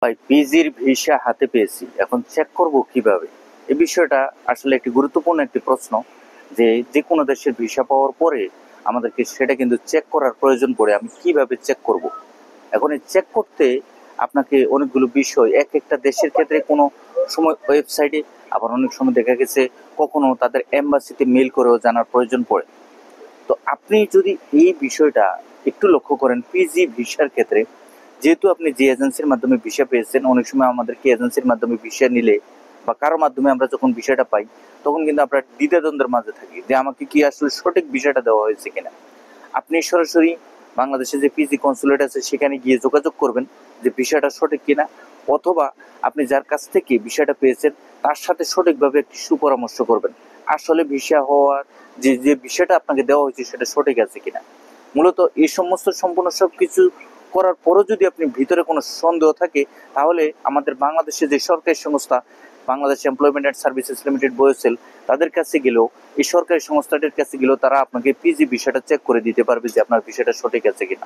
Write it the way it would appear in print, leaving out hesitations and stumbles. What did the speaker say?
ভাই পিজির ভিসা হাতে পেয়েছি, এখন চেক করব কিভাবে? এই বিষয়টা আসলে একটি গুরুত্বপূর্ণ একটি প্রশ্ন। যে যে কোনো দেশের ভিসা পাওয়ার পরে আমাদেরকে সেটা কিন্তু চেক করার প্রয়োজন পড়ে। আমি কিভাবে চেক করব? এখন এই চেক করতে আপনাকে অনেকগুলো বিষয়, এক একটা দেশের ক্ষেত্রে কোনো সময় ওয়েবসাইটে, আবার অনেক সময় দেখা গেছে কখনো তাদের এম্বাসিতে মেল করেও জানার প্রয়োজন পড়ে। তো আপনি যদি এই বিষয়টা একটু লক্ষ্য করেন পিজি ভিসার ক্ষেত্রে, যেহেতু আপনি যে এজেন্সির মাধ্যমে ভিসা পেয়েছেন, অনেক সময় আমাদেরকে এজেন্সির মাধ্যমে ভিসা নিলে বা কারো মাধ্যমে আমরা যখন ভিসাটা পাই, তখন কিন্তু আমরা দ্বিধাদ্বন্দ্বের মাঝে থাকি যে আমাকে কি আসলে সঠিক ভিসাটা দেওয়া হয়েছে কিনা। আপনি সরাসরি বাংলাদেশে যে পিজি কনসুলেট আছে সেখানে গিয়ে যোগাযোগ করবেন যে ভিসাটা সঠিক কিনা, অথবা আপনি যার কাছ থেকে ভিসাটা পেয়েছেন তার সাথে সঠিকভাবে একটি সুপরামর্শ করবেন আসলে ভিসা হওয়ার যে যে বিষয়টা আপনাকে দেওয়া হয়েছে সেটা সঠিক আছে কিনা। মূলত এই সমস্ত সম্পূর্ণ সবকিছু করার পরও যদি আপনি ভিতরে কোনো সন্দেহ থাকে, তাহলে আমাদের বাংলাদেশে যে সরকারি সংস্থা Bangladesh employment and services limited BOESL, তাদের কাছে গেলেও, এই সরকারি সংস্থাটির কাছে গেলেও তারা আপনাকে পিজি ভিসাটা চেক করে দিতে পারবে যে আপনার ভিসাটা সঠিক আছে কিনা।